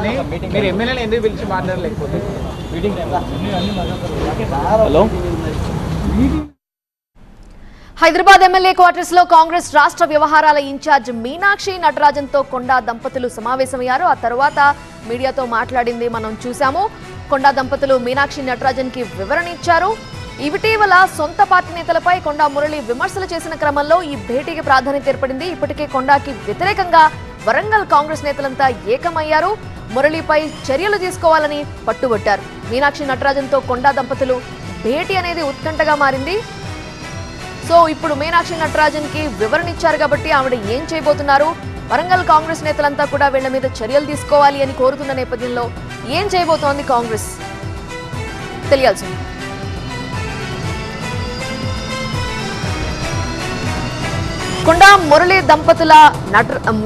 మీరు ఎమ్మెల్యేలు ఎందుకు పిలిచి మాట్లాడలేకపోతే హలో హైదరాబాద్ ఎమ్మెల్యే క్వార్టర్స్ లో కాంగ్రెస్ రాష్ట్ర వ్యవహారాల ఇన్ఛార్జ్ మీనాక్షి నటరాజన్ తో కొండా దంపతులు సమావేశమయ్యారు. ఆ తర్వాత మీడియాతో మాట్లాడింది మనం చూసాము. కొండా దంపతులు మీనాక్షి నటరాజన్ కి వివరణ ఇచ్చారు. ఇటీవల సొంత పార్టీ నేతలపై కొండా మురళి విమర్శలు చేసిన క్రమంలో ఈ భేటీకి ప్రాధాన్యత ఏర్పడింది. ఇప్పటికే కొండాకి వ్యతిరేకంగా వరంగల్ కాంగ్రెస్ నేతలంతా ఏకమయ్యారు. మురళిపై చర్యలు తీసుకోవాలని పట్టుబట్టారు. మీనాక్షి నటరాజన్ తో కొండా దంపతులు భేటీ అనేది ఉత్కంఠగా మారింది. సో ఇప్పుడు మీనాక్షి నటరాజన్ కి వివరణ ఇచ్చారు కాబట్టి ఆవిడ ఏం చేయబోతున్నారు, వరంగల్ కాంగ్రెస్ నేతలంతా కూడా వీళ్ల మీద చర్యలు తీసుకోవాలి అని కోరుతున్న నేపథ్యంలో ఏం చేయబోతోంది కాంగ్రెస్ తెలియాల్సింది. కొండా మురళి దంపతుల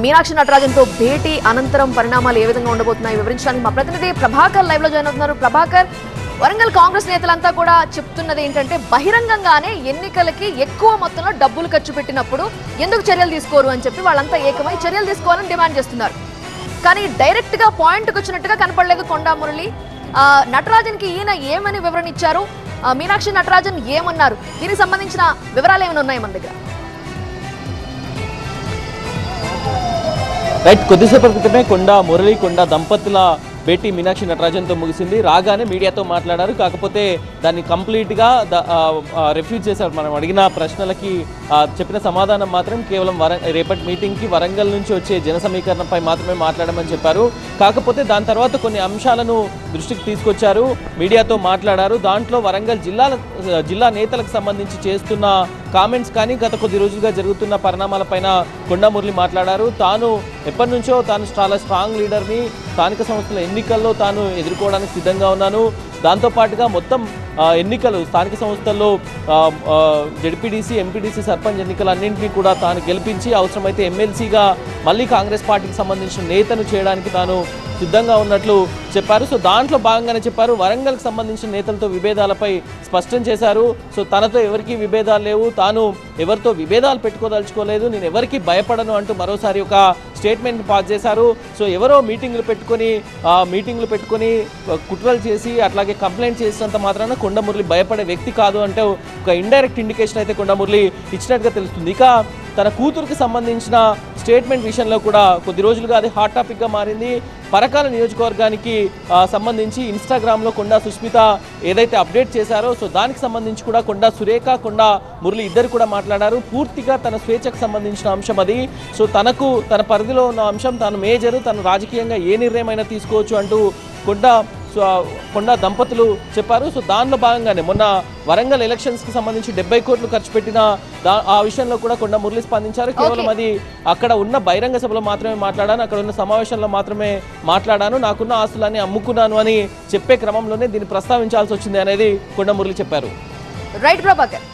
మీనాక్షి నటరాజన్ తో భేటీ అనంతరం పరిణామాలు ఏ విధంగా ఉండబోతున్నాయి వివరించడానికి మా ప్రతినిధి ప్రభాకర్ లైవ్ లో జాయిన్ అవుతున్నారు. ప్రభాకర్, వరంగల్ కాంగ్రెస్ నేతలంతా కూడా చెప్తున్నది ఏంటంటే బహిరంగంగానే ఎన్నికలకి ఎక్కువ మొత్తంలో డబ్బులు ఖర్చు పెట్టినప్పుడు ఎందుకు చర్యలు తీసుకోరు అని చెప్పి వాళ్ళంతా ఏకమై చర్యలు తీసుకోవాలని డిమాండ్ చేస్తున్నారు. కానీ డైరెక్ట్ గా పాయింట్కి వచ్చినట్టుగా కనపడలేదు కొండా మురళి. నటరాజన్ కి ఈయన ఏమని వివరణ ఇచ్చారు, మీనాక్షి నటరాజన్ ఏమన్నారు, దీనికి సంబంధించిన వివరాలు ఏమైనా ఉన్నాయి మన దగ్గర? రైట్, కొద్దిసేపటి క్రితమే కొండా మురళి కొండా దంపతుల భేటీ మీనాక్షి నటరాజన్తో ముగిసింది. రాగానే మీడియాతో మాట్లాడారు. కాకపోతే దాన్ని కంప్లీట్గా రిఫ్యూజ్ చేశారు. మనం అడిగిన ప్రశ్నలకి చెప్పిన సమాధానం మాత్రం కేవలం రేపటి మీటింగ్కి వరంగల్ నుంచి వచ్చే జన సమీకరణపై మాత్రమే మాట్లాడమని చెప్పారు. కాకపోతే దాని తర్వాత కొన్ని అంశాలను దృష్టికి తీసుకొచ్చారు, మీడియాతో మాట్లాడారు. దాంట్లో వరంగల్ జిల్లా నేతలకు సంబంధించి చేస్తున్న కామెంట్స్ కానీ గత కొద్ది రోజులుగా జరుగుతున్న పరిణామాలపైన కొండా మురళి మాట్లాడారు. తాను ఎప్పటి నుంచో తాను చాలా స్ట్రాంగ్ లీడర్ని, స్థానిక సంస్థల ఎన్నికల్లో తాను ఎదుర్కోవడానికి సిద్ధంగా ఉన్నాను. దాంతోపాటుగా మొత్తం ఎన్నికలు స్థానిక సంస్థల్లో జెడ్పీటీసీ, ఎంపీటీసీ, సర్పంచ్ ఎన్నికలన్నింటినీ కూడా తాను గెలిపించి అవసరమైతే ఎమ్మెల్సీగా మళ్ళీ కాంగ్రెస్ పార్టీకి సంబంధించిన నేతను చేయడానికి తాను సిద్ధంగా ఉన్నట్లు చెప్పారు. సో దాంట్లో భాగంగానే చెప్పారు, వరంగల్కి సంబంధించిన నేతలతో విభేదాలపై స్పష్టం చేశారు. సో తనతో ఎవరికి విభేదాలు లేవు, తాను ఎవరితో విభేదాలు పెట్టుకోదలుచుకోలేదు, నేను ఎవరికి భయపడను అంటూ మరోసారి ఒక స్టేట్మెంట్ పాస్ చేశారు. సో ఎవరో మీటింగ్లు పెట్టుకొని కుట్రలు చేసి అట్లాగే కంప్లైంట్ చేసినంత మాత్రాన కొండా మురళి భయపడే వ్యక్తి కాదు అంటే ఒక ఇండైరెక్ట్ ఇండికేషన్ అయితే కొండా మురళి ఇచ్చినట్టుగా తెలుస్తుంది. ఇక తన కూతురికి సంబంధించిన స్టేట్మెంట్ విషయంలో కూడా కొద్ది రోజులుగా అది హాట్ టాపిక్గా మారింది. పరకాల నియోజకవర్గానికి సంబంధించి ఇన్స్టాగ్రామ్లో కొండా సుష్మిత ఏదైతే అప్డేట్ చేశారో సో దానికి సంబంధించి కూడా కొండా సురేఖ, కొండా మురళి ఇద్దరు కూడా మాట్లాడారు. పూర్తిగా తన స్వేచ్ఛకు సంబంధించిన అంశం అది. సో తనకు తన పరిధిలో ఉన్న అంశం, తాను మేజరు, తను రాజకీయంగా ఏ నిర్ణయమైనా తీసుకోవచ్చు అంటూ కొండా దంపతులు చెప్పారు. సో దానిలో భాగంగానే మొన్న వరంగల్ ఎలక్షన్స్కి సంబంధించి 70 కోట్లు ఖర్చు పెట్టిన ఆ విషయంలో కూడా కొండా మురళి స్పందించారు. కేవలం అది అక్కడ ఉన్న బహిరంగ సభలో మాత్రమే మాట్లాడాను, అక్కడ ఉన్న సమావేశంలో మాత్రమే మాట్లాడాను, నాకున్న ఆస్తులన్నీ అమ్ముకున్నాను అని చెప్పే క్రమంలోనే దీన్ని ప్రస్తావించాల్సి వచ్చింది అనేది కొండా మురళి చెప్పారు. రైట్ ప్రభాకర్.